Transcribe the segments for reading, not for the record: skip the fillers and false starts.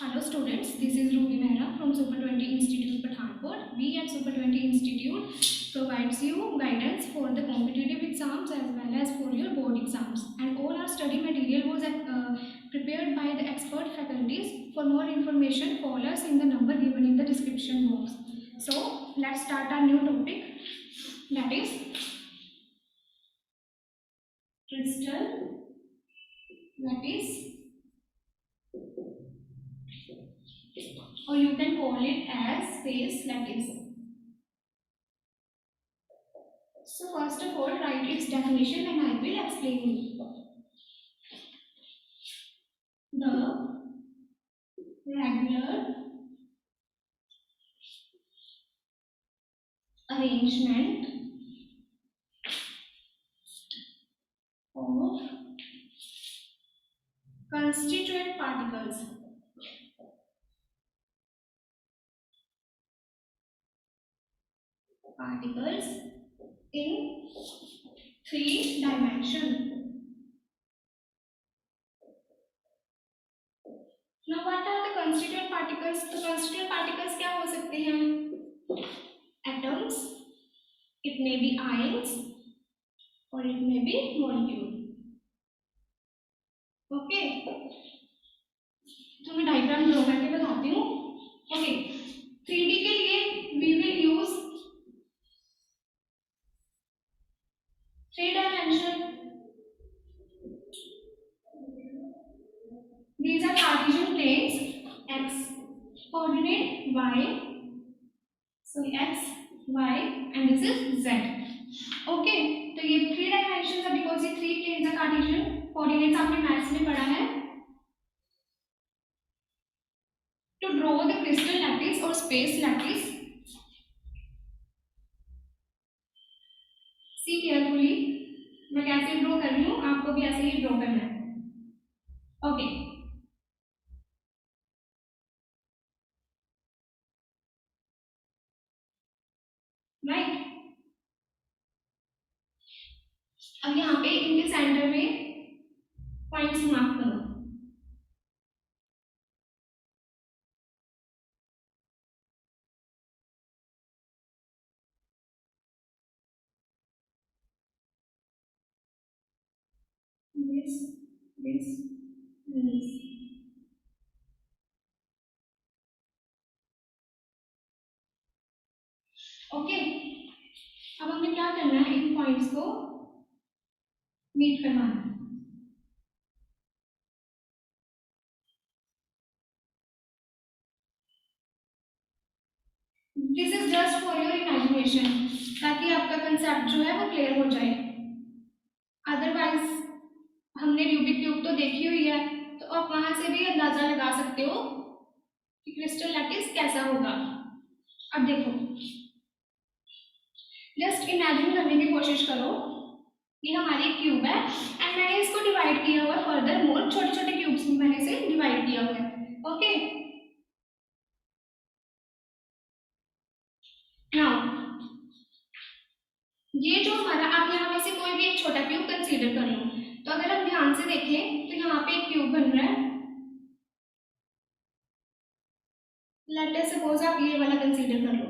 Hello students, this is Ruby Mehra from Super 20 Institute Pathankot. We at Super 20 Institute provides you guidance for the competitive exams as well as for your board exams. And all our study material was prepared by the expert faculties. For more information, call us in the number given in the description box. So let's start our new topic, that is crystal lattice, or you can call it as space lattice. So first of all, write its definition and I will explain you. The regular arrangement of constituent particles in three dimension. Now what are the constituent particles? The constituent particles क्या हो सकते हैं? Atoms, it may be ions or it may be molecule. Okay, तो मैं diagram draw करके बताती हूँ. Okay, 3D के लिए we will use 3 dimension. These are Cartesian planes, x coordinate y, so x, y and this is z. Okay, तो ये 3 dimensions है because ये 3 planes are Cartesian coordinates आपने मैथ्स में पढ़ा है. To draw the crystal lattice or space lattice, see carefully, मैं कैसे ड्रॉ कर रही हूँ, आपको भी ऐसे ही ड्रॉ करना है. Okay, right. अब यहाँ पे इनके सेंटर में पॉइंट्स मार्क करो. this this this. ओके, अब हमें क्या करना है, इन पॉइंट्स को मीट करवाना है. This is just for your imagination, ताकि आपका कंसेप्ट जो है वो क्लियर हो जाए. अदरवाइज हमने रूबिक क्यूब तो देखी हुई है, तो आप वहां से भी अंदाजा लगा सकते हो कि क्रिस्टल लैटिस कैसा होगा. अब देखो, जस्ट इमेजिन करने की कोशिश करो. ये हमारी क्यूब है एंड मैंने इसको डिवाइड किया हुआ है. फर्दर मोर छोटे छोटे क्यूब्स में मैंने इसे डिवाइड किया हुआ है. ओके, नाउ ये जो हमारा, आप यहाँ में से कोई भी एक छोटा क्यूब कंसीडर कर लो. तो अगर हम ध्यान से देखें तो यहाँ पे एक क्यूब बन रहा है. लेट अस सपोज आप ये वाला कंसीडर कर लो.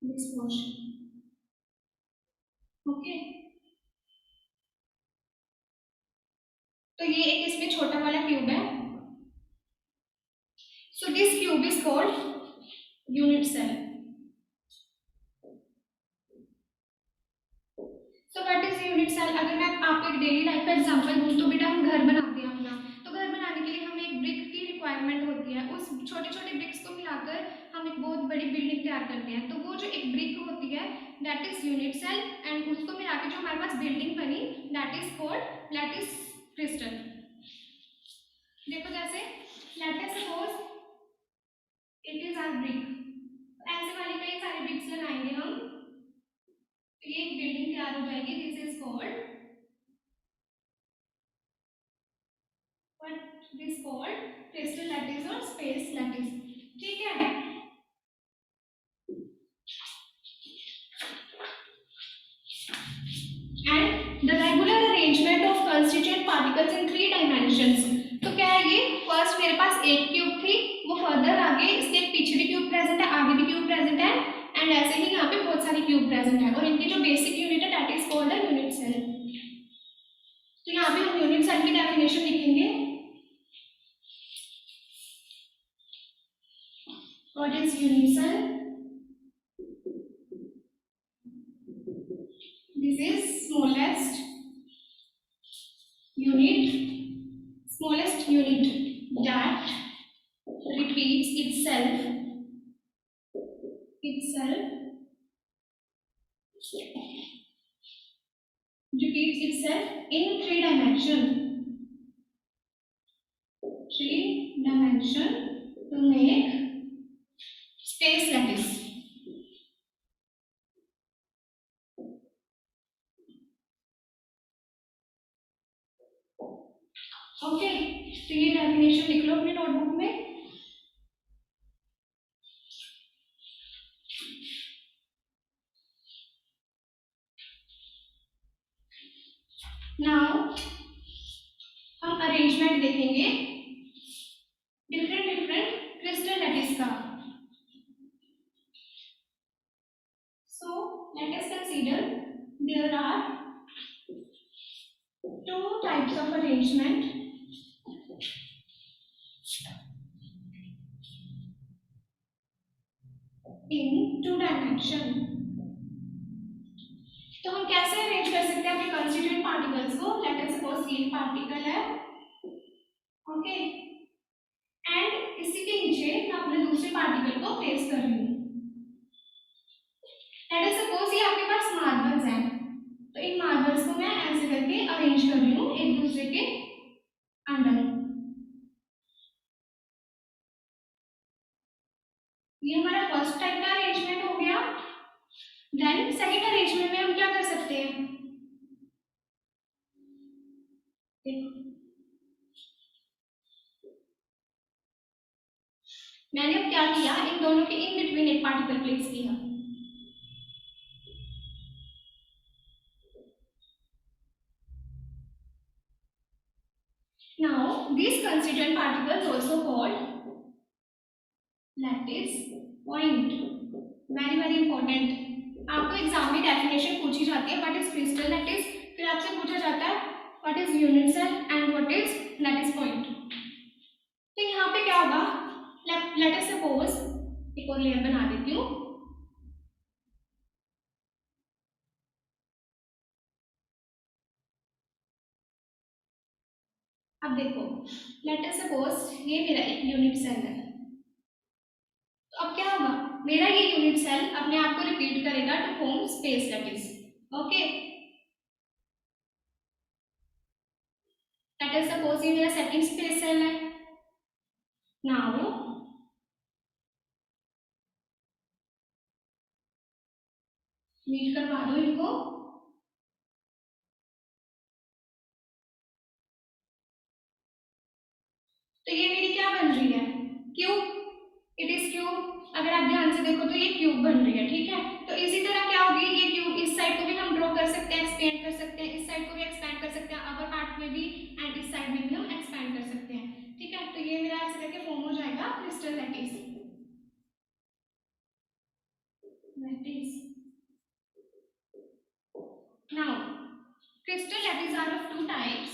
This portion. ओके, तो ये एक इसमें छोटा वाला क्यूब है. So this cube is called unit cell. So what is unit cell? अगर मैं आपको एक डेली लाइफ का एग्जांपल दूं तो बेटा हम घर बनाते हैं अपना, तो घर बनाने के लिए हमें एक ब्रिक की रिक्वायरमेंट होती है. उस छोटे छोटे ब्रिक्स को मिलाकर हम एक बहुत बड़ी बिल्डिंग तैयार करते हैं. तो वो जो एक ब्रिक होती है that is unit cell, and उसको मिला के जो हमारे पास बिल्डिंग बनी that is called lattice crystal. देखो जैसे let us suppose it is our brick, ऐसे वाली कई सारे ब्रिक्स लगाएंगे हम, तो ये एक बिल्डिंग तैयार हो जाएगी. This is called what this called crystal lattice और स्पेस लैटिस. ठीक है, and the regular particles in 3 dimensions. तो क्या है ये, फर्स्ट मेरे पास एक क्यूब थी, वो फर्दर आगे इसके पीछे भी क्यूब प्रेजेंट है, आगे भी क्यूब प्रेजेंट है, एंड ऐसे ही यहाँ पे बहुत सारी क्यूब प्रेजेंट है, और इनकी जो बेसिक यूनिट है that is called unit cell. तो यहाँ पे हम यूनिट सेल की डेफिनेशन लिखेंगे। What is unit cell? This is smallest unit that repeats itself in three dimension to make space lattice. Okay, तो ये डेफिनेशन लिख लो अपने नोटबुक में। नाउ हम अरेंजमेंट देखेंगे डिफरेंट क्रिस्टल लैटिस का। So let us consider there are two types of arrangement in two dimension। तो हम कैसे अरेंज कर सकते हैं अपने कंस्टिट्यूएंट पार्टिकल्स को? लेट अस सपोज ये पार्टिकल है, ओके, एंड इसी के नीचे मैं अपने दूसरे पार्टिकल को प्लेस कर रही हूँ। लेट अस सपोज ये आपके पास मार्बल्स हैं, तो इन मार्बल्स को मैं ऐसे करके अरेंज कर रही हूँ एक दूसरे के अंदर। ये हमारा फर्स्ट टाइप का अरेंजमेंट हो गया। देन सेकंड अरेंजमेंट में हम क्या कर सकते हैं? देखो, मैंने अब क्या किया, इन दोनों के इन बिटवीन एक पार्टिकल प्लेस किया। Now these constituent particles also called lattice point। very important। आपको एग्जाम में डेफिनेशन पूछी जाती है, व्हाट इज क्रिस्टल लैटिस, फिर आपसे पूछा जाता है what is unit cell and what is lattice point. तो यहाँ पे क्या होगा, लेट अस सपोज एक और लेयर बना देती हूँ। अब देखो, लेट अस सपोज ये मेरा एक यूनिट सेल है, तो अब क्या होगा, मेरा ये यूनिट सेल अपने आप को रिपीट करेगा to form space lattice. Okay, let us suppose ये मेरा सेकंड स्पेस सेल है। नाउ मीट करवा दो इनको। तो ये मेरी क्या बन रही है, क्यूब, इट इज क्यूब। अगर आप ध्यान से देखो तो ये क्यूब बन रही है, ठीक है। तो इसी तरह क्या होगी, ये क्यूब इस साइड को भी हम ड्रॉ कर सकते हैं, एक्सपेंड कर सकते हैं, इस साइड को भी एक्सपेंड कर सकते हैं, अपर पार्ट में भी एंड इस साइड में भी हम एक्सपेंड कर सकते हैं, ठीक है। तो ये मेरा ऐसे करके फॉर्म हो जाएगा crystal lattice. Now crystal lattice are of two types।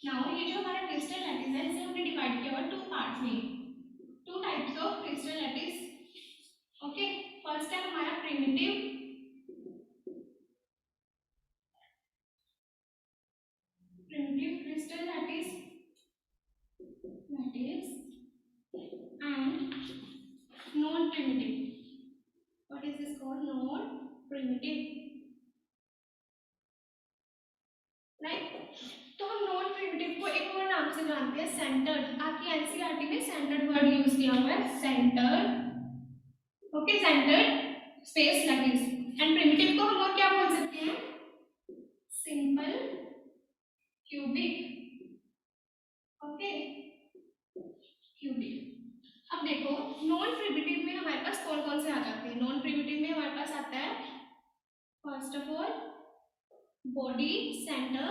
Now ये जो हमारा क्रिस्टल लैटिस है इसे हमने डिवाइड किया हुआ टू पार्ट्स में, two types of crystal lattice. Okay, first है हमारा primitive crystal lattice and non primitive। what is this called? Non primitive, right. तो हम नॉन प्रिमिटिव को एक और नाम से जानते हैं, सेंटर्ड। आपकी एनसीईआरटी में सेंटर्ड वर्ड यूज किया हुआ है, centred. Okay, centred space lattice. And primitive को हम और क्या बोल सकते हैं? Simple cubic. Okay, cubic. अब देखो नॉन प्रिमिटिव में हमारे पास कौन कौन से आ जाते हैं। नॉन प्रिमिटिव में हमारे पास आता है first of all body centre,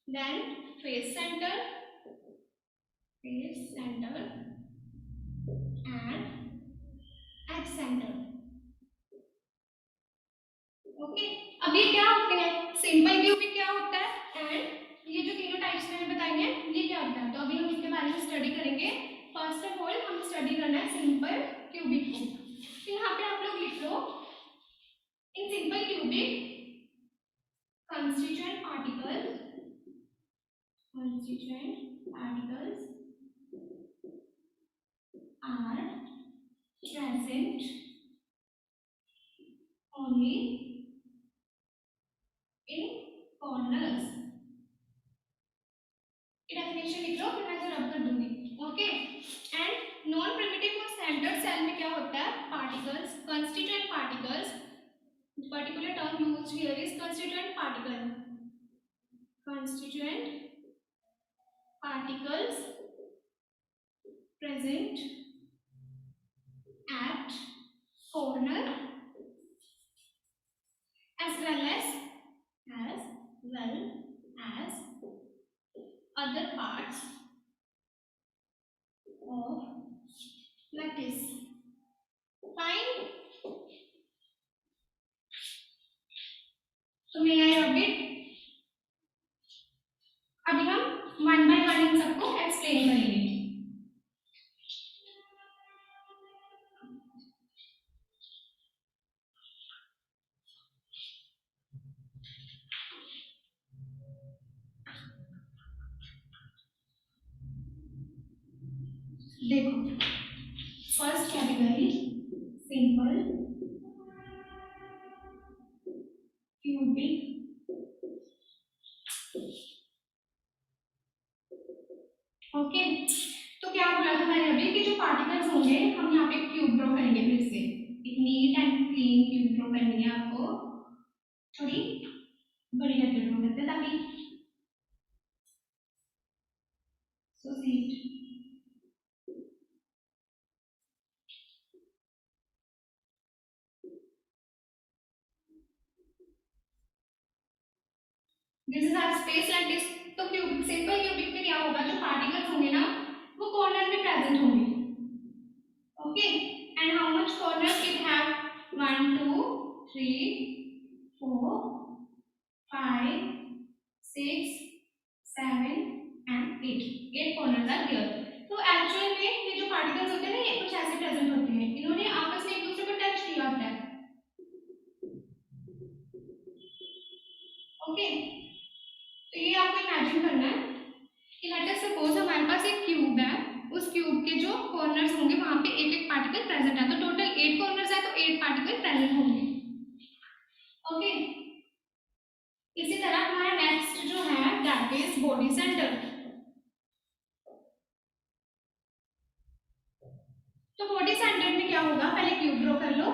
then face centre, and edge centre. Okay, अब ये क्या होते हैं, सिंपल क्यूबिक क्या होता है एंड ये जो तीनों टाइप्स मैंने बताई हैं ये क्या होता है। तो अभी हम इसके बारे में स्टडी करेंगे। फर्स्ट ऑफ ऑल हम स्टडी करना है सिंपल क्यूबिक को। तो यहाँ पे आप लोग लिख लो in simple cubic constituent particles are present only in corners। Definition लिख लो फिर मैं इसे रब कर दूंगी। ओके, एंड नॉन प्रिमिटिव और सेंटर्ड सेल में क्या होता है, particles, constituent particles. Particular term used here is constituent particle. constituent particles present at corner as well as other parts of lattice। Fine, so may I repeat? अभी हम one by one in सबको explain करेंगे। देखो first category simple cubic. Okay, तो क्या बोला था मैंने अभी कि जो पार्टिकल्स होंगे हम यहाँ पे क्यूब ड्रॉ करेंगे। फिर से एक neat and clean cube draw करनी है आपको, थोड़ी बड़ी करके ड्रॉ करते हैं ताकि सो सीट। This is our space like this. तो क्यूबिक सिंपल क्यूबिक में क्या होगा, जो पार्टिकल्स होंगे ना वो कॉर्नर में प्रेजेंट होंगे। Okay, and how much corner it have, 1 2 3 4 5 6 7 and 8 corners are there. तो एक्चुअल में ये जो पार्टिकल्स होते हैं ना ये कुछ ऐसे प्रेजेंट होते हैं, इन्होंने आपस में एक दूसरे को टच किया होता है। ओके, तो ये आपको इमेजिन करना है कि लेट अस सपोज हमारे पास एक क्यूब है, उस क्यूब के जो कॉर्नर्स होंगे वहां पे एक एक पार्टिकल प्रेजेंट है। तो टोटल 8 कॉर्नर्स है तो 8 पार्टिकल प्रेजेंट होंगे। ओके, इसी तरह हमारा नेक्स्ट जो है दैट इज बॉडी सेंटर। तो बॉडी सेंटर में क्या होगा, पहले क्यूब ड्रॉ कर लो।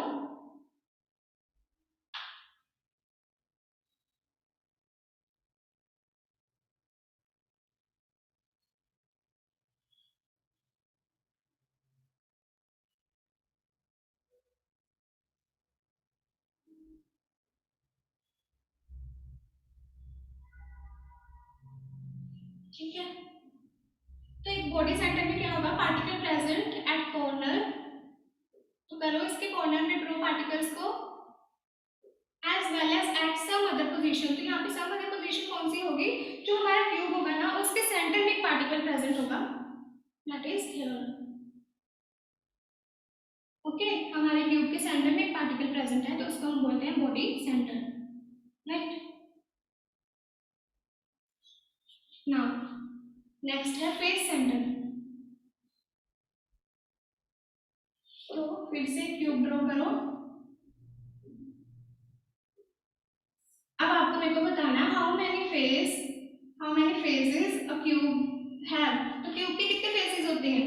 ठीक है, तो एक बॉडी सेंटर में क्या होगा, पार्टिकल प्रेजेंट एट कॉर्नर। तो करो इसके कॉर्नर में ड्रॉ पार्टिकल्स को as well as at some other position. तो यहाँ पे सम अदर पोजीशन कौन सी होगी, जो हमारा क्यूब होगा ना उसके सेंटर में एक पार्टिकल प्रेजेंट होगा, दैट इज हियर। ओके, हमारे क्यूब के सेंटर में एक पार्टिकल प्रेजेंट है तो उसको हम बोलते हैं body centre. Right, now next है फेस सेंटर। तो फिर से क्यूब ड्रॉ करो। अब आपको मेरे को बताना how many faces a cube have. तो क्यूब के कितने फेसेस होते हैं,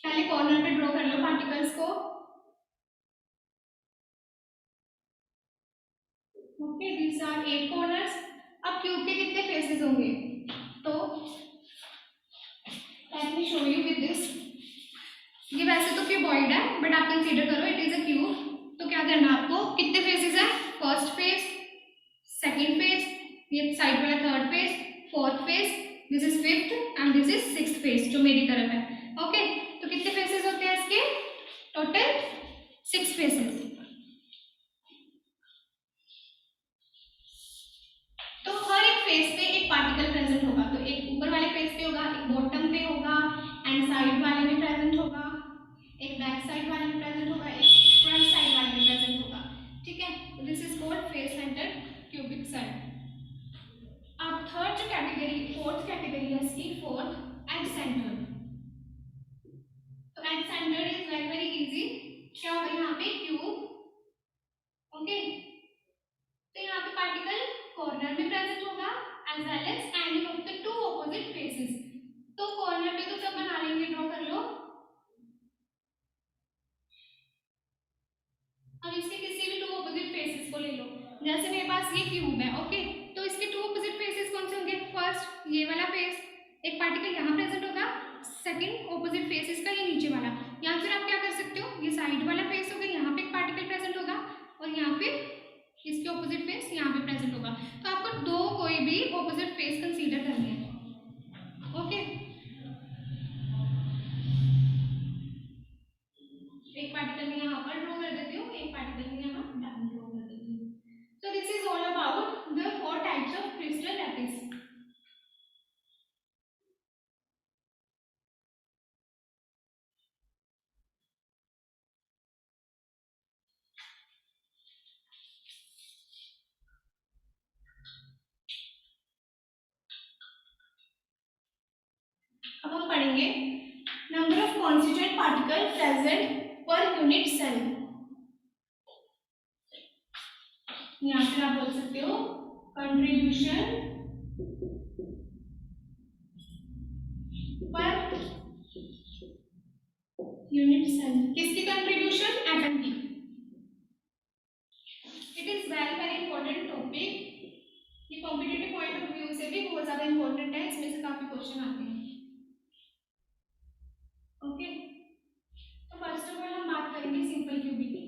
पहले कॉर्नर पे ड्रॉ कर लो पार्टिकल्स को। Okay, these are 8 corners. अब क्यूब के कितने फेसेस होंगे? तो let me show you with this. ये वैसे तो क्यूबॉइड है बट आप कंसीडर करो इट इज अ क्यूब। तो क्या करना है आपको, कितने फेसेस है? फर्स्ट फेस, सेकंड फेस, ये साइड वाला third phase, fourth face, this is fifth and this is sixth face जो मेरी तरफ है। ओके, तो कितने फेसेस होते हैं इसके? Total 6 faces. तो हर एक फेस पे एक पार्टिकल प्रेजेंट होगा। तो एक ऊपर वाले फेस पे होगा, एक बॉटम पे होगा, एंड साइड वाले में प्रेजेंट होगा, एक बैक साइड वाले में प्रेजेंट होगा, एक फ्रंट साइड वाले में प्रेजेंट होगा। ठीक है, this is called face centred cubic cell. अब थर्ड जो कैटेगरी, फोर्थ कैटेगरी है इसकी, फोर्थ एंड सेंटर्ड। तो end centred is very very easy. क्या होगा यहाँ पे? क्यूब। ओके, तो यहाँ पे पार्टिकल कॉर्नर में प्रेजेंट होगा as well as angle of the two opposite faces. तो कॉर्नर पे तो सब बना लेंगे, ड्रॉ कर लो। अब इसके किसी भी टू ऑपोजिट फेसेस को ले लो। जैसे मेरे पास ये क्यूब है, ओके, तो इसके टू ऑपोजिट फेसेस कौन से होंगे? फर्स्ट ये वाला फेस, एक पार्टिकल यहाँ प्रेजेंट होगा, सेकंड ऑपोजिट फेस इसका ये नीचे वाला। या फिर आप क्या कर सकते हो, ये साइड वाला फेस होगा, यहाँ पे एक पार्टिकल प्रेजेंट होगा और यहाँ पे इसके ऑपोजिट फेस यहाँ पे प्रेजेंट होगा। तो आपको दो कोई भी ऑपोजिट फेस कंसीडर करने हैं। ओके, एक पार्टिकल में यहाँ पर ड्रॉ कर देती हूँ, एक पार्टिकल में यहाँ डाउन ड्रॉ कर देती हूँ। So this is all about the 4 types of crystal lattice. अब हम पढ़ेंगे number of constituent particle present per unit cell. यहाँ फिर आप बोल सकते हो कंट्रीब्यूशन पर यूनिट सेल। किसकी कंट्रीब्यूशन? एटम की। It is very very important topic. ये कॉम्पिटिटिव पॉइंट ऑफ व्यू से भी बहुत ज्यादा इंपॉर्टेंट है, इसमें से काफी क्वेश्चन आते हैं। ओके, तो फर्स्ट ऑफ ऑल हम बात करेंगे सिंपल क्यूबिक की।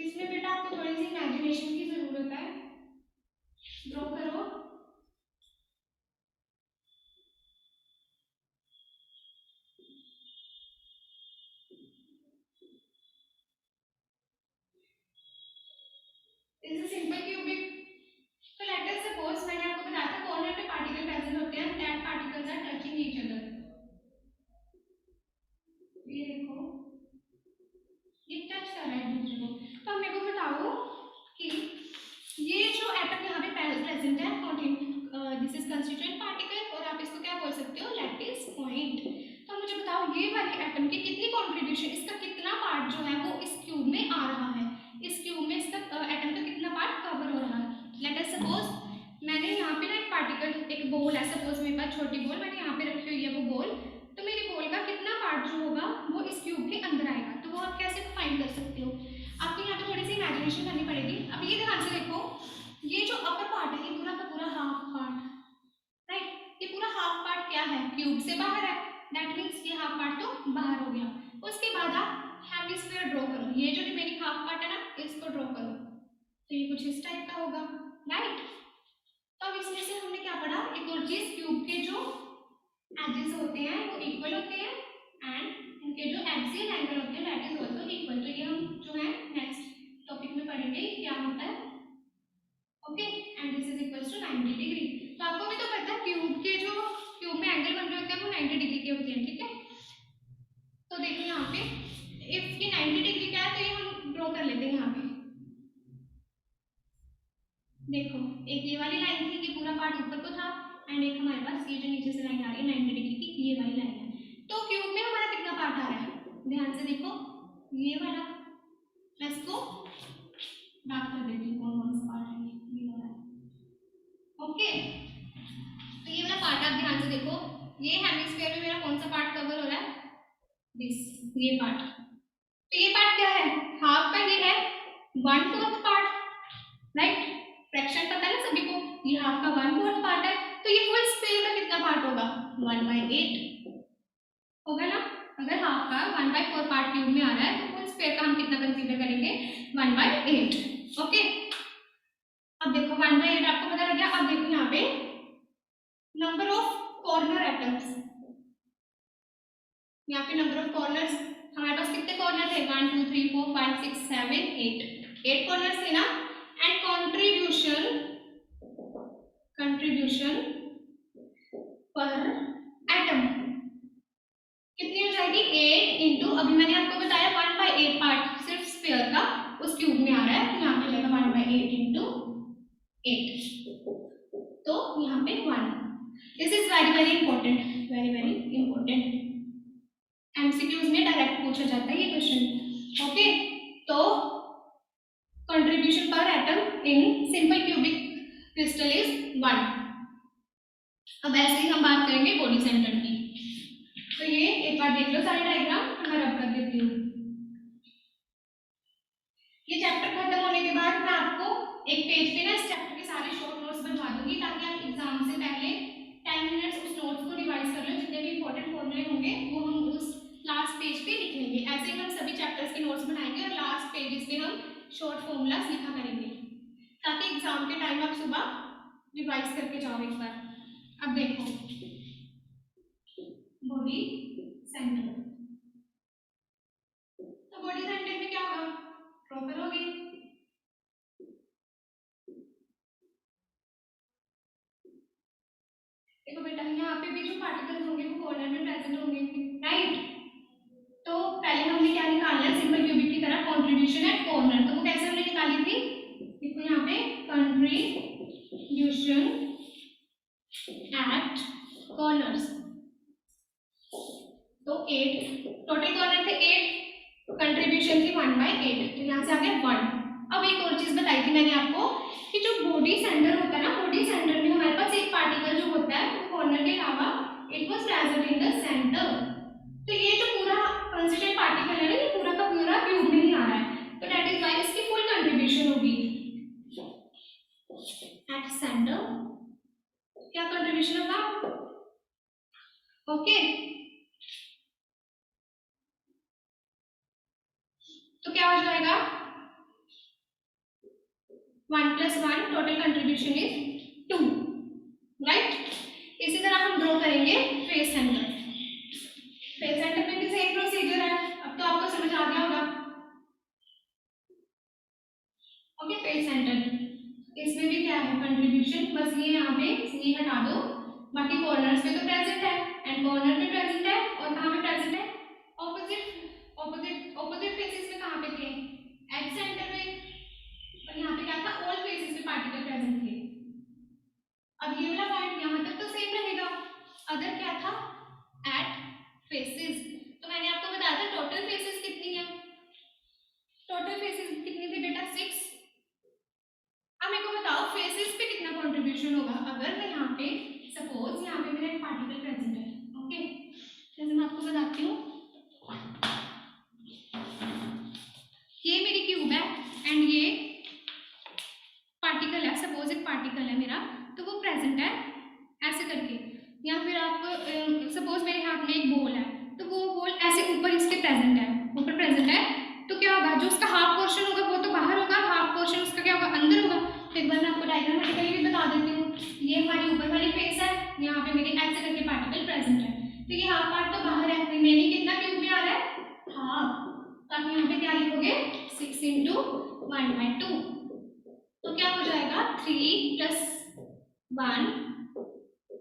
इसमें बेटा आपको थोड़ी सी इमेजिनेशन की जरूरत है। ड्रॉ करो। Is a simple cubic. तो लेट अस सपोज, मैंने आपको बताया था कॉर्नर पे पार्टिकल प्रेजेंट होते हैं, that particles are touching each other. ये देखो, ये टच कर रहा है एक दूसरे को। तो अब मेरे को बताओ कि ये जो एटम यहाँ पे प्रेजेंट है, दिस इज कंस्टिट्यूएंट पार्टिकल, और आप इसको क्या बोल सकते हो? Lattice point. तो मुझे बताओ ये वाले एटम की कितनी कंट्रीब्यूशन, इसका कितना पार्ट जो है वो इस क्यूब में आ रहा है, इस क्यूब में इसका एटम का कितना पार्ट कवर हो रहा है। लेट अस सपोज मैंने यहाँ पे ना एक पार्टिकल, एक बॉल है, सपोज मेरे पास छोटी बॉल मैंने यहाँ पे रखी हुई है वो बॉल। तो मेरी बॉल का कितना पार्ट जो होगा वो इस क्यूब के अंदर आएगा, तो वो आप कैसे फाइंड कर सकते हो? आपको यहाँ पे थोड़ी सी इमेजिनेशन करनी पड़ेगी। अब ये ध्यान से देखो, ये जो अपर पार्ट है ये पूरा का पूरा हाफ पार्ट, राइट, ये पूरा हाफ पार्ट क्या है? क्यूब से बाहर है, दैट मीन्स ये हाफ पार्ट तो बाहर हो गया। उसके बाद आप हेमिस्फीयर ड्रॉ करो, ये जो रिमेनिंग हाफ पार्ट है ना इसको ड्रॉ करो। तो ये कुछ इस टाइप का होगा, राइट। तो अब इसमें से हमने क्या पढ़ा? एक और चीज, क्यूब के जो एजेस होते हैं वो इक्वल होते हैं एंड इनके जो एक्सियल एंगल होते हैं दैट इज आल्सो इक्वल। तो ये हम जो है नेक्स्ट टॉपिक में पढ़ेंगे क्या होता है। Okay, and this is equals to 90 degree. तो आपको भी तो पता है क्यूब के जो क्यूब में एंगल बन रहे होते हैं वो 90 डिग्री के होते हैं, ठीक है। तो देखो यहाँ पे इफ ये 90 डिग्री का है तो ये हम ड्रॉ कर लेते हैं यहाँ पे। देखो, एक ये वाली लाइन थी, ये पूरा पार्ट ऊपर को था, एंड एक हमारे पास ये जो नीचे से लाइन आ रही है 90 डिग्री की, ये वाली लाइन है। तो क्यूब में हमारा कितना पार्ट आ रहा है? ध्यान से देखो, ये वाला। मैं इसको बात कर देती हूँ कौन कौन सा पार्ट है, ये वाला। ओके, तो ये वाला पार्ट आप ध्यान से देखो, ये हेमिस्फीयर में मेरा कौन सा पार्ट कवर हो रहा है? दिस, ये पार्ट। तो ये पार्ट क्या है, हाफ का ये है 1/4 पार्ट, राइट। फ्रैक्शन पता है ना सभी को, ये हाफ का 1/4 पार्ट है, तो ये फुल स्क्वायर का कितना पार्ट होगा, 1/8 होगा ना। अगर हाफ का 1/4 पार्ट क्यूब में आ रहा है तो फुल स्क्वायर का हम कितना कंसीडर करेंगे, 1/8। ओके, अब देखो 1/8 आपको पता लग गया। अब देखो यहाँ पे नंबर ऑफ कॉर्नर एटम्स, यहाँ पे नंबर ऑफ कॉर्नर्स, हमारे पास कितने कॉर्नर थे, 1 2 3 4 5 6 7 8 कॉर्नर्स थे ना। एंड कंट्रीब्यूशन पर एटम कितनी हो जाएगी, 8 इंटू, अभी मैंने आपको बताया 1/8 पार्ट सिर्फ स्फीयर का उस क्यूब में आ रहा है, तो यहाँ पे जाएगा 1/8 इंटू 8, तो यहाँ पे 1। This is very very important, very very important, MCQs में डायरेक्ट पूछा जाता है ये क्वेश्चन। ओके, तो कंट्रीब्यूशन पर atom in simple cubic crystal is 1। अब ऐसे ही हम बात करेंगे बॉडी सेंटर की, तो ये एक बार देख लो सारी डायग्राम, मैं रब कर देती हूँ। ये चैप्टर खत्म होने के बाद मैं आपको एक पेज पे ना इस चैप्टर के सारे शॉर्ट नोट्स बनवा दूंगी, ताकि आप एग्जाम से पहले 10 मिनट्स उस नोट्स को रिवाइज कर लो, जितने भी इंपॉर्टेंट फॉर्मूले होंगे वो हम उस लास्ट पेज पे लिख लेंगे। ऐसे ही हम सभी चैप्टर्स के नोट्स बनाएंगे और लास्ट पेजेस पे हम शॉर्ट फॉर्मूलाज लिखा करेंगे, ताकि एग्जाम के टाइम आप सुबह रिवाइज करके जाओ एक बार। अब देखो बॉडी सेंटर, तो बॉडी सेंटर में क्या होगा, ड्रॉ करोगे। देखो बेटा यहाँ पे भी जो पार्टिकल्स होंगे वो कॉर्नर में प्रेजेंट होंगे, राइट। तो पहले हमने क्या निकालना है, सिंपल क्यूबिक की तरह कंट्रीब्यूशन एट कॉर्नर, तो वो कैसे हमने निकाली थी, देखो यहाँ पे कंट्रीब्यूशन एट कॉर्नर्स, तो 8 टोटल कॉर्नर थे 8, कंट्रीब्यूशन थी 1/8, तो यहाँ से आ गया 1। अब एक और चीज बताई थी मैंने आपको कि जो बॉडी सेंटर होता है ना, बॉडी सेंटर में हमारे पास एक पार्टिकल जो होता है वो कॉर्नर के अलावा it was present in the centre, तो ये जो पूरा कंस्टिट्यूएंट पार्टिकल है ना, ये पूरा का पूरा क्यूब में ही आ रहा है, तो दैट इज व्हाई इसकी फुल कंट्रीब्यूशन होगी एट सेंटर, क्या कंट्रीब्यूशन होगा, ओके। तो क्या हो जाएगा, 1 + 1 टोटल कंट्रीब्यूशन इज 2, राइट। इसी तरह हम ड्रॉ करेंगे फेस सेंटर, फेस सेंटर में भी सेम प्रोसीजर है, अब तो आपको समझ आ गया होगा। ओके, फेस सेंटर इसमें भी क्या है कंट्रीब्यूशन, बस ये यहाँ पे ये हटा दो, बाकी कॉर्नर्स पे तो प्रेजेंट है, एंड कॉर्नर पे प्रेजेंट है, और कहाँ पे प्रेजेंट है, ऑपोजिट ऑपोजिट ऑपोजिट फेसेस में कहाँ पे थे, एट सेंटर में, और यहाँ पे क्या था, ऑल फेसेस में पार्टिकल प्रेजेंट थे। अब ये वाला पॉइंट यहाँ तक तो सेम रहेगा, अदर क्या था, एट फेसेस, तो मैंने आपको बताया था टोटल फेसेस कितनी है, टोटल फेसेस कितनी थी बेटा, 6। अब मेरे को बताओ फेसेस पे कितना कंट्रीब्यूशन होगा, अगर मैं यहाँ पे सपोज यहाँ पे मेरा एक पार्टिकल प्रेजेंट है, ओके, जैसे मैं आपको बताती हूँ, ये मेरी क्यूब है एंड ये पार्टिकल है, सपोज एक पार्टिकल है मेरा, तो वो प्रेजेंट है ऐसे करके, या फिर आप सपोज मेरे हाथ में एक बॉल है, तो वो बॉल ऐसे ऊपर इसके प्रेजेंट है, ऊपर प्रेजेंट है, तो क्या होगा, जो उसका हाफ पोर्शन होगा वो तो बाहर होगा, हाफ पोर्शन उसका क्या होगा, अंदर होगा। तो एक बार मैं आपको डायग्रामेटिकली भी बता देती हूँ, ये हमारी ऊपर वाली फेस है, यहाँ पे मेरी ऐसे करके पार्टिकल प्रेजेंट है, तो ये हाफ पार्ट तो बाहर है, रिमेनिंग कितना क्यूब में आ रहा है, हाफ, तो आप यहाँ पे क्या लिखोगे, 6 इंटू 1/2, तो क्या हो जाएगा, 3 + 1,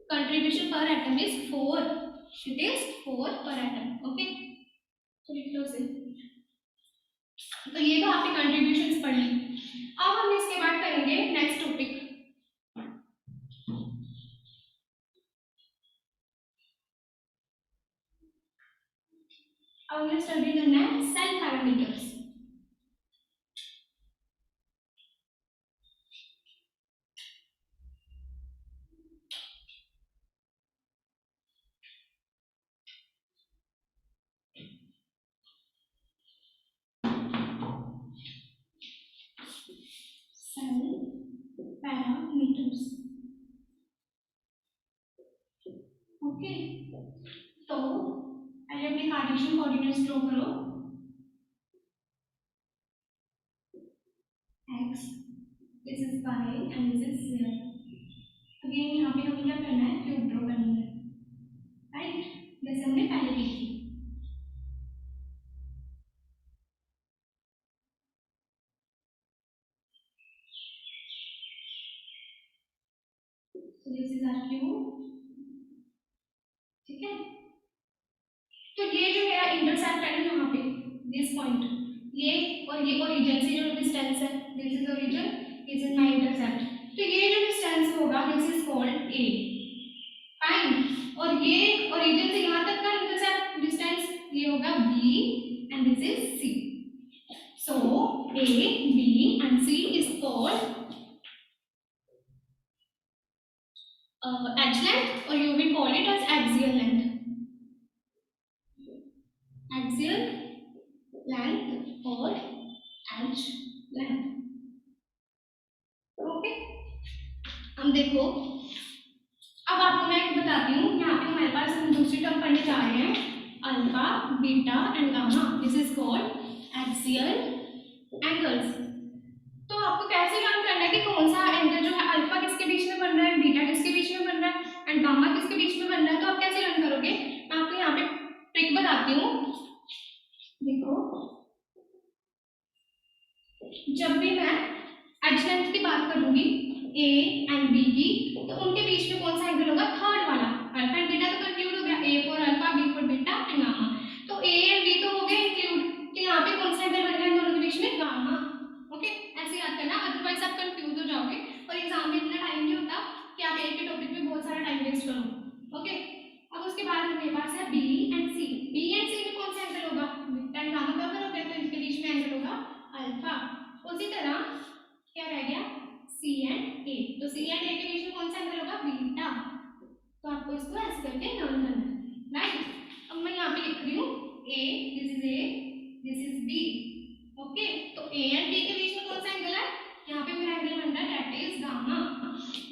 contribution per atom is 4, it is 4 per atom, okay, तो लिख लो इसे। तो ये तो आपने कंट्रीब्यूशंस पढ़ ली, अब हम इसके बाद करेंगे नेक्स्ट टॉपिक, अब हमें स्टडी करना है सेल पैरामीटर्स। पहले अपने कार्टेशियन कोऑर्डिनेट्स ड्रॉ करो। x, this is y and this is z। Again यहाँ पे हमें क्या करना है, क्यूब ड्रॉ करनी है, राइट, जैसे हमने पहले की थी। So this is our cube, ठीक है। तो ये जो मेरा इंटरसेक्ट है ना यहाँ पे, दिस पॉइंट, ये और ये ओरिजिन से जो डिस्टेंस है, this is origin, this is my intersect. तो ये जो डिस्टेंस होगा, this is called a, fine. और ये ओरिजिन से यहाँ तक का इंटरसेप्ट डिस्टेंस ये होगा b and this is c. So a, B and c is called edge length, or you will call it as axial length. Axial length or edge length. Okay, हम देखो, अब आपको मैं एक बताती हूँ, यहाँ पे हमारे पास हम दूसरी टर्म पढ़ने जा रहे हैं, alpha, beta and gamma. This is called axial angles. तो आपको कैसे लर्न करना है कि कौन सा एंगल जो है, अल्फा किसके बीच में बन रहा है, बीटा किसके बीच में बन रहा है एंड गामा किसके बीच में बन रहा है, तो आप कैसे लर्न करोगे। मैं आपको यहाँ पे ट्रिक बताती हूँ। देखो, जब भी मैं एज लेंथ की बात करूंगी ए एंड बी की, तो उनके बीच में कौन सा एंगल होगा, थर्ड वाला। अल्फा एंड बीटा तो कंक्लूड हो गया, a for alpha, b for beta and gamma. तो ए एंड बी तो हो गए इंक्लूड, तो यहाँ पे कौन सा एंगल बन रहा है दोनों के बीच में, गामा। ओके, ऐसे याद करना, अदरवाइज आप कंफ्यूज हो जाओगे और एग्जाम में इतना टाइम नहीं होता कि आप एक ही टॉपिक में बहुत सारा टाइम वेस्ट करो। ओके, अब उसके बाद मेरे पास है B and C. B and C में कौन सा एंगल होगा, बीटा एंड गामा बराबर हो गया, तो इनके बीच में एंगल होगा अल्फा। उसी तरह क्या रह गया, सी एंड ए, तो सी एंड ए के बीच में कौन सा एंगल होगा, बीटा। तो आपको इसको ऐसे करके लर्न करना है, राइट। अब मैं यहाँ पे लिख रही हूँ A, this is A, this is B. Okay, तो ए एंड बी के बीच में कौन सा एंगल है, यहाँ पे मेरा एंगल बन रहा है, that is gamma.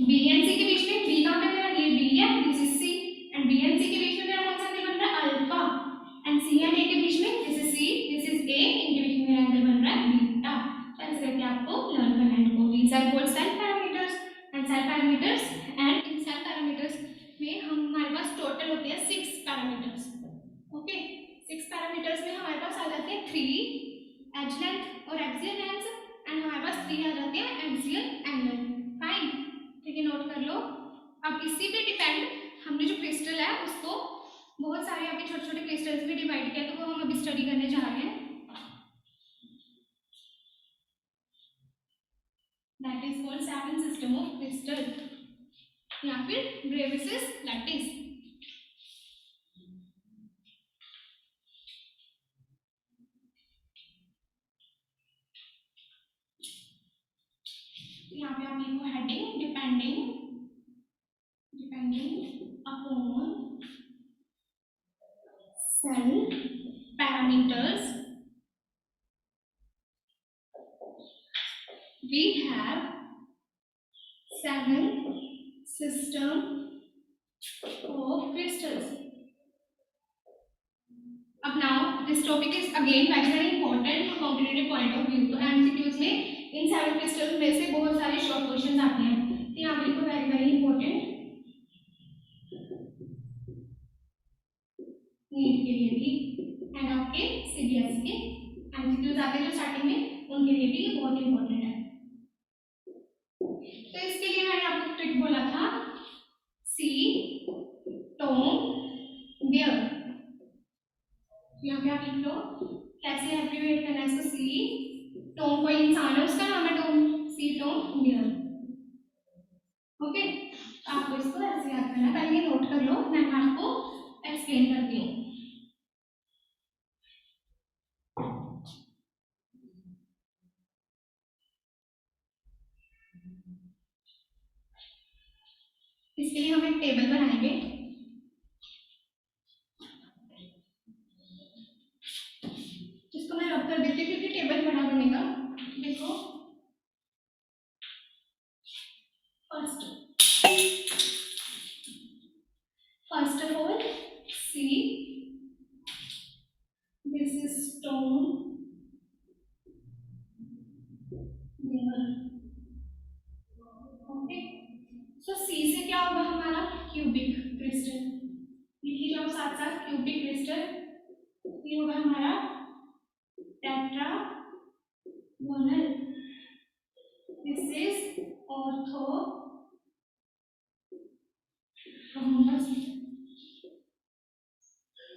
B and C के बीच में, बी कहाँ पे मेरा, ये बी है, this is C, and B and C के बीच में मेरा कौन सा एंगल बन रहा है, alpha. And c and a के बीच में, this is c, this is a, इनके बीच में मेरा एंगल बन रहा है बीटा। ऐसे करके आपको लर्न करना है इनको। These are called self parameters and self parameters, and in self parameters में हम, हमारे पास टोटल होते हैं 6 पैरामीटर्स। ओके, 6 पैरामीटर्स में हमारे पास आ जाते हैं 3 एज लेंथ और एक्सियल लेंथ, एंड हमारे पास 3 आ जाते हैं एक्सियल एंगल। फाइन, ठीक है, नोट कर लो। अब इसी पे डिपेंड हमने जो क्रिस्टल है उसको बहुत सारे यहाँ पे छोटे छोटे क्रिस्टल्स में डिवाइड किया, तो वो हम अभी स्टडी करने जा रहे हैं। That is called seven system of crystal या फिर ब्रेविसिस लैटिस। यहाँ पे आप लिखो heading, depending upon cell parameters we have 7 system of crystals. अब now this topic is again very important from competitive point of view। तो MCQs में इन 7 crystals में से बहुत सारे short questions आते हैं, तो यहाँ पे लिखो very important, नीट के लिए भी एंड आपके CBSE के MCQs आते हैं जो स्टार्टिंग में, उनके लिए भी ये बहुत इंपॉर्टेंट है। तो इसके लिए मैंने आपको ट्रिक बोला था, सी टोम बियर। यहाँ पे आप लिख लो कैसे एब्रिविएट करना है इसको, सी टोम, कोई इंसान है उसका नाम है टोम, सी टोम बियर। ओके, आपको इसको ऐसे याद करना है, पहले ये नोट कर लो, मैं आपको एक्सप्लेन करती हूँ। इसके लिए हम एक टेबल बनाएंगे, जिसको मैं रब कर देती हूँ क्योंकि टेबल बड़ा बनेगा। देखो, first of all C stone river. Okay, so C से क्या होगा हमारा क्यूबिक क्रिस्टल, लिखी जाओ साथ साथ क्यूबिक क्रिस्टल। ये होगा हमारा tetragonal, this is orthorhombic,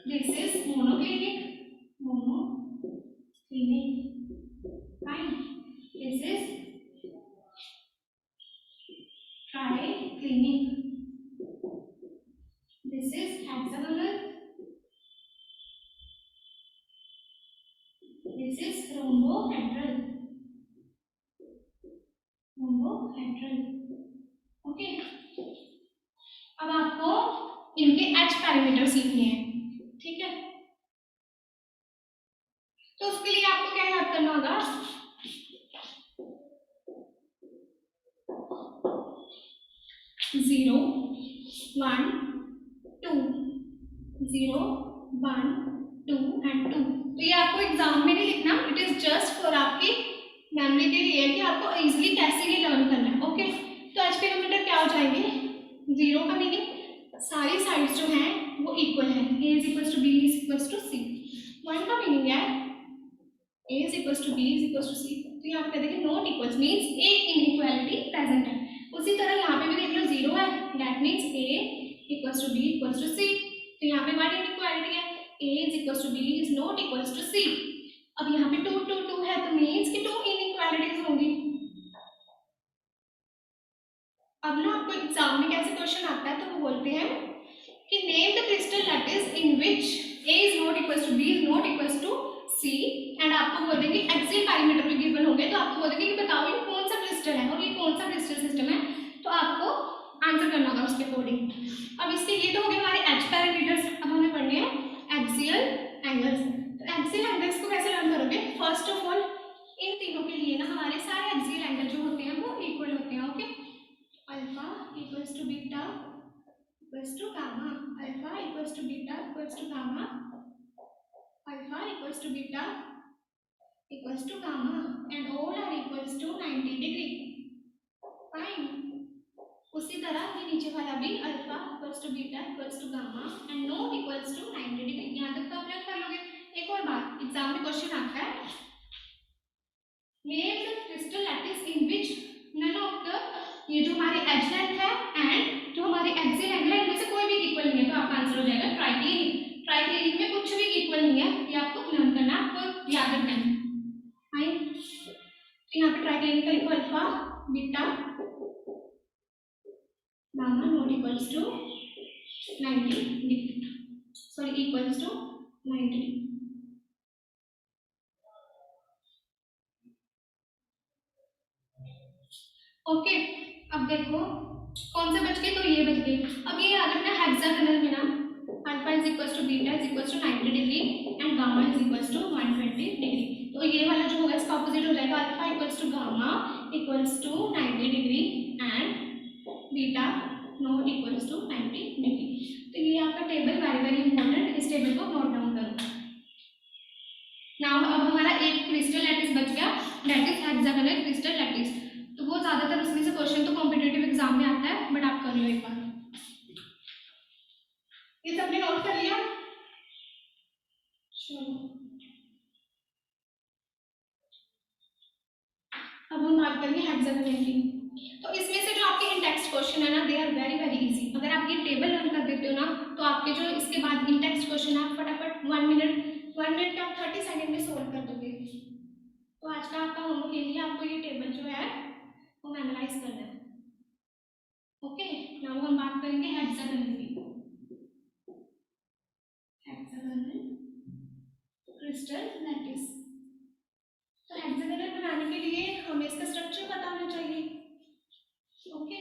this is monoclinic, monoclinic fine, this is triclinic, this is hexagonal, this is rhombohedral, rhombohedral। Okay, अब आपको इनके एच पैरामीटर सीखने हैं, ठीक है। तो उसके लिए आपको क्या याद करना होगा, 0 1 2, 0 1 2 एंड 2। तो ये आपको एग्जाम में नहीं लिखना, इट इज जस्ट फॉर आपकी मेमोरी के लिए कि आपको इजीली कैसे ये लर्न करना है। ओके, तो एच पैरामीटर क्या हो जाएंगे, 0 का मीनिंग सारी साइड्स जो हैं वो इक्वल है, a is equal to B is equal to C. 1 का मीनिंग है a is equal to B is equal to C. तो यहाँ पे देखिए नॉट इक्वल्स मींस एक इनइक्वालिटी प्रेजेंट है। उसी तरह यहाँ पे भी देख लो 0 है, that means a equals to b equals to c। तो यहाँ पे हमारी इनइक्वालिटी है, a is equals to b is not equals to c। अब यहाँ पे 2 2 2 है, तो मींस कि 2 इनइक्वालिटीज होंगी। अब ना आपको एग्जाम में कैसे क्वेश्चन आता है, तो वो बोलते हैं कि name the crystal lattice in which a is not equals to b is not equals to c, and आपको बोल देंगे एक्सियल पैरामीटर भी गिवन होंगे, तो आपको बोल देंगे कि बताओ ये कौन सा क्रिस्टल है और ये कौन सा क्रिस्टल सिस्टम है, तो आपको आंसर करना होगा उसके अकॉर्डिंग। अब इसके ये तो हो गए हमारे एच पैरामीटर्स, अब हमें पढ़ने हैं एक्सियल एंगल्स। तो एक्सियल एंगल्स को कैसे लर्न करोगे, फर्स्ट ऑफ ऑल इन तीनों के लिए ना हमारे सारे एक्सियल एंगल जो होते हैं वो इक्वल होते हैं। Okay, alpha equals to beta equals to gamma, alpha equals to beta equals to gamma, alpha equals to beta equals to gamma, and all are equals to 90 degree, fine। उसी तरह ये नीचे वाला भी alpha equals to beta equals to gamma and not equals to 90 degree. यहाँ तक तो आप लर्न कर लोगे। एक और बात, एग्जाम में क्वेश्चन आता है name the crystal lattice in which none of the, ये जो हमारी एज लेंथ है एंड जो हमारी एक्सियल एंगल है इनमें से कोई भी इक्वल नहीं है, तो आपका आंसर हो जाएगा ट्राइक्लिनिक। ट्राइक्लिनिक में कुछ भी इक्वल नहीं है, ये आपको लर्न करना, आपको याद रखना है। तो यहाँ पे ट्राइक्लिनिक का लिखो alpha beta gamma not equals to 90 degree, sorry equals to 90 degree. Okay, अब देखो कौन से बच गए, तो ये बच गए। अब ये याद रखना हेक्सागोनल में ना alpha is equals to beta is equals to 90 degree and gamma is equals to 120 degree. तो ये वाला जो होगा इसका ऑपोजिट हो जाएगा, alpha equals to gamma equals to 90 degree and beta not equals to 90 degree. तो ये आपका टेबल वेरी वेरी इंपॉर्टेंट, इस टेबल को नोट डाउन करो। नाउ अब हमारा एक क्रिस्टल लैटिस बच गया, that is hexagonal crystal lattice. तो वो ज्यादातर उसमें से क्वेश्चन तो कॉम्पिटिटिव एग्जाम में आता है, बट आप कर लो एक बार। ये सबने नोट कर लिया, चलो अब हम बात करेंगे हेक्सागोनल की। तो इसमें से जो आपके इन टेक्स्ट क्वेश्चन है ना, they are very very easy. अगर आप ये टेबल लर्न कर देते हो ना, तो आपके जो इसके बाद इन टेक्स्ट क्वेश्चन आप फटाफट 1 मिनट का 30 सेकंड में सोल्व कर दोगे। तो आज का आपका होमवर्क के लिए आपको ये टेबल जो है वो मेमोराइज करना है। ओके, नाउ हम बात करेंगे हेक्सागोनल की। Hexagonal crystal lattice. तो हेक्सागोनल बनाने के लिए हमें इसका स्ट्रक्चर पता होना चाहिए। ओके,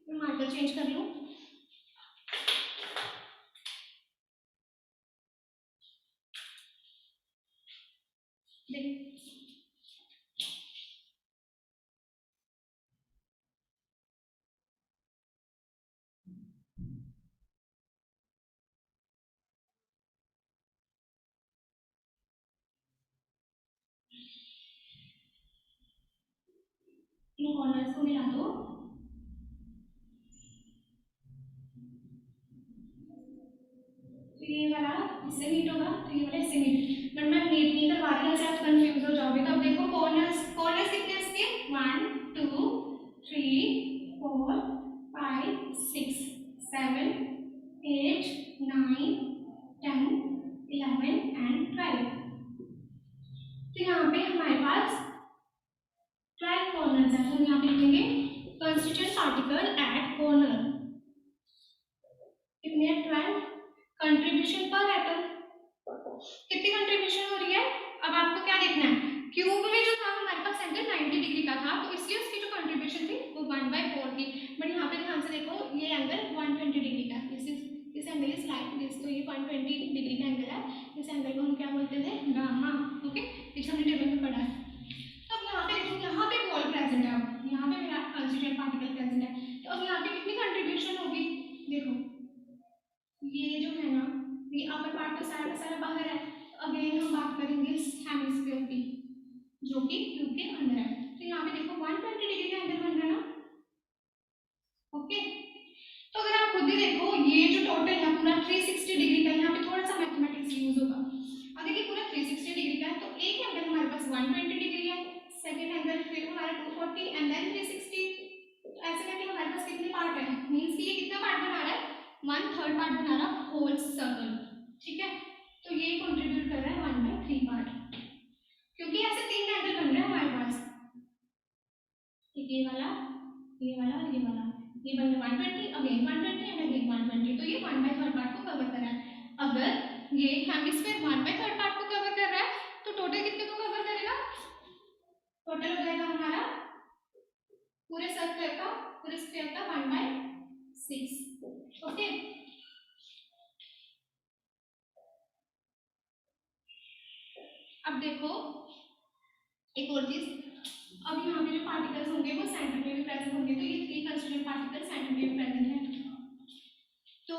मैं मार्कर चेंज कर लूँ। देखिए इन कॉर्नर्स को मिला दो। तो ये वाला इससे मीट होगा, तो ये वाला इससे मीट, बट मैं मीट नहीं करवा रही, ऐसे आप कंफ्यूज हो जाओगे। तो अब देखो कॉर्नर्स, कॉर्नर्स कितने इसके, 1 2 3 4 5 6 7 8 9 10 11 एंड 12। तो यहाँ पे हमारे पास 12 कॉर्नर्स है, तो हम यहाँ पे लिखेंगे कंस्टिट्यूएंट पार्टिकल एट कॉर्नर, कितने हैं 12। कंट्रीब्यूशन पर एटम, कितनी कंट्रीब्यूशन हो रही है। अब आपको क्या देखना है, क्यूब में जो था हमारे पास एंगल 90 डिग्री का था, तो इसलिए उसकी जो कंट्रीब्यूशन थी वो 1/4 थी। बट यहाँ पे ध्यान से देखो ये एंगल 120 डिग्री का है, this angle is like this, तो ये 120 डिग्री का एंगल है। इस एंगल को हम क्या बोलते थे, गामा। ओके, पीछे हमने टेबल में पढ़ा है। तो अब यहाँ पे देखो, यहाँ पे बॉल प्रेजेंट है, अब यहाँ पे मेरा कंस्टिट्यूएंट पार्टिकल प्रेजेंट है, तो अब यहाँ पे कितनी कंट्रीब्यूशन होगी। देखो ये जो है ना, ये अपर पार्ट तो सारा का सारा बाहर है। अगेन हम बात करेंगे हेमिस्फीयर की, जो कि ट्यूब के अंदर है। तो यहाँ पे देखो 120 डिग्री का एंगल बन रहा है ना। ओके, तो अगर आप खुद ही देखो ये जो टोटल है पूरा 360 डिग्री का, यहाँ पे थोड़ा सा मैथमेटिक्स यूज होगा। अब देखिए पूरा 360 डिग्री का है, तो एक एंगल हमारे पास 120 डिग्री है, सेकेंड एंगल फिर हमारा 240 एंड देन 360। ऐसे करके हमारे पास कितने पार्ट है, मीन्स कि ये कितना पार्ट बना रहा है, 1/3 पार्ट बना रहा होल सर्कल। ठीक है, तो ये कंट्रीब्यूट कर रहा है 1/3 पार्ट, क्योंकि ऐसे तीन एंगल बन रहे हैं हमारे पास, ये वाला ये वाला और ये वाला, ये बन रहा 120 अगेन 120 एंड अगेन 120, तो ये 1/3 पार्ट को कवर कर रहा है। अगर ये हेमिस्फीयर 1/3 पार्ट को कवर कर रहा है, तो टोटल कितने को कवर करेगा, टोटल हो जाएगा हमारा पूरे सर्कल का, पूरे स्क्वायर का 1/6। ओके, अब देखो एक और चीज, अब यहाँ पे जो पार्टिकल्स होंगे वो सेंटर में भी प्रेजेंट होंगे, तो ये 3 कंस्टिट्यूएंट पार्टिकल सेंटर में भी प्रेजेंट है। तो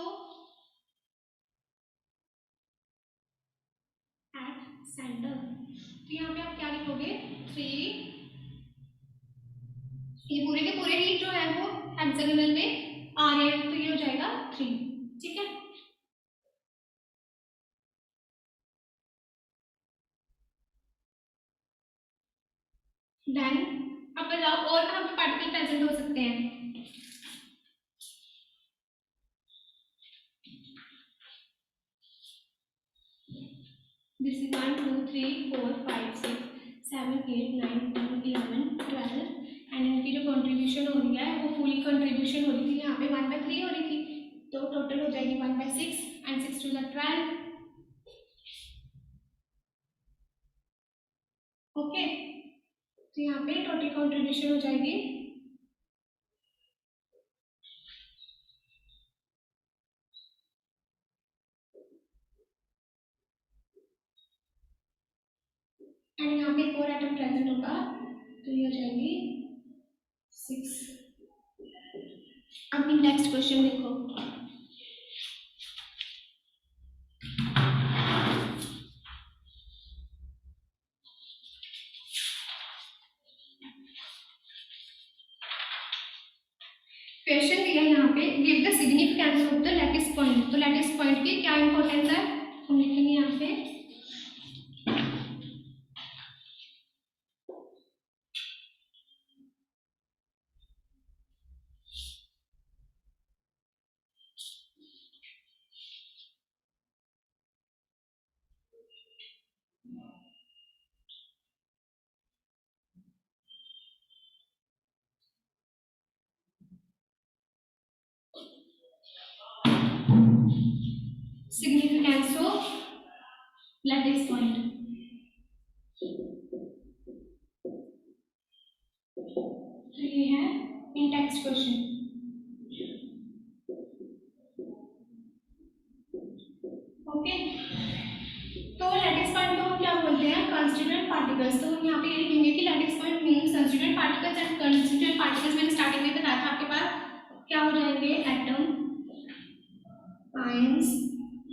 एट सेंटर, तो यहाँ पे आप क्या लिखोगे 3, ये पूरे के पूरे ही जो है वो हेक्सागोनल में आ रहे हैं, तो ये हो जाएगा 3। ठीक है, देन अब बताओ और कहाँ पे पार्टिकल प्रेजेंट हो सकते हैं। दिस इज 1 2 3 4 5 6 7 8 9 10 11 12 एंड इनकी जो कंट्रीब्यूशन हो रही है वो फुल कंट्रीब्यूशन हो रही थी, यहाँ पे 1/3 हो रही थी, तो टोटल हो जाएगी 1/6 एंड 6 to the 12। ओके, तो यहाँ पे टोटल कंट्रीब्यूशन हो जाएगी एंड यहाँ पे 4 एटम प्रेजेंट होगा, तो ये हो जाएगी 6। अब नेक्स्ट क्वेश्चन देखो, क्वेश्चन दिया यहाँ पे give the significance of the lattice point, तो लैटिस पॉइंट की क्या इंपॉर्टेंस है हम लिखेंगे यहाँ पे। सिग्निफिकेंस ऑफ लैटिस पॉइंट, तो ये है इन टेक्स्ट क्वेश्चन। ओके, तो लैटिस पॉइंट को हम क्या बोलते हैं, कंस्टिट्यूएंट पार्टिकल्स। तो हम यहाँ पे ये लिखेंगे कि lattice point means constituent particles and constituent particles मैंने स्टार्टिंग में बताया था आपके पास क्या हो जाएंगे, atom, ions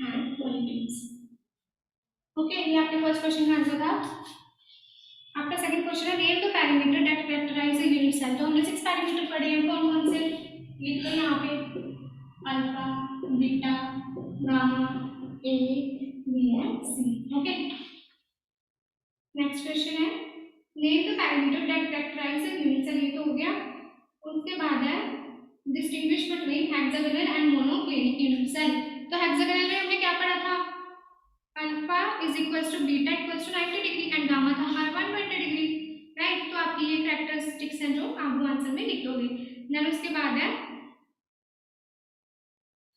and molecules. Okay, ये आपके फर्स्ट क्वेश्चन का आंसर था। आपका सेकंड क्वेश्चन है name the parameter that characterise a unit cell. तो हमने 6 पैरामीटर पढ़े हैं, कौन कौन से लिख लो यहाँ पे, alpha, beta, gamma, A, B and C. Okay, next question है name the parameter that characterise a unit cell. ये तो हो गया। उसके बाद है distinguish between hexagonal and monoclinic unit cell. तो हेक्सागोनल में हमने क्या पढ़ा था, alpha is equals to beta equals to 90 degree and gamma था हमारा 120 डिग्री, राइट। तो आपकी ये कैरेक्टरिस्टिक्स हैं जो आप आंसर में लिख दोगे। देन उसके बाद है,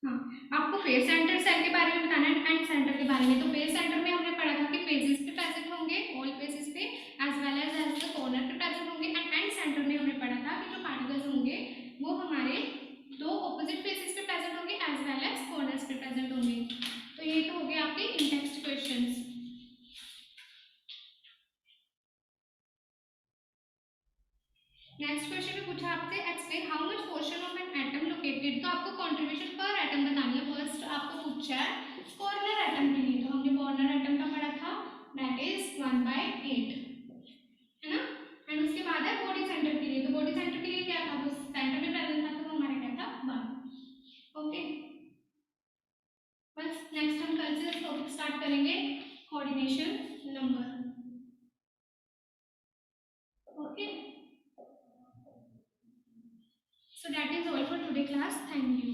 हाँ, आपको फेस सेंटर सेल के बारे में बताना है एंड सेंटर के बारे में। तो फेस सेंटर में हमने पढ़ा था कि फेसेस पे प्रेजेंट होंगे, ऑल फेसेस पे, as well as the corner पे प्रेजेंट होंगे। एंड सेंटर में हमने पढ़ा था कि जो पार्टिकल्स होंगे वो हमारे दो ऑपोजिट फेसेस पे प्रेजेंट होंगे एज वेल एज कॉर्नर्स पे प्रेजेंट होंगे। तो ये तो हो गए आपके इन टेक्स्ट क्वेश्चंस। नेक्स्ट क्वेश्चन में पूछा आपसे explain how much portion of an atom located. तो आपको कंट्रीब्यूशन पर एटम बतानी है। फर्स्ट आपको पूछा है कॉर्नर एटम के लिए, तो हमने कॉर्नर एटम का पढ़ा था, दैट इज 1/8, है ना। एंड उसके बाद है बॉडी सेंटर के लिए। तो बॉडी सेंटर के लिए क्या था, वो सेंटर में प्रेजेंट था, तो वो हमारा क्या था 1। ओके, बस नेक्स्ट हम कल से टॉपिक स्टार्ट करेंगे coordination number. Okay, so that is all for today class, thank you।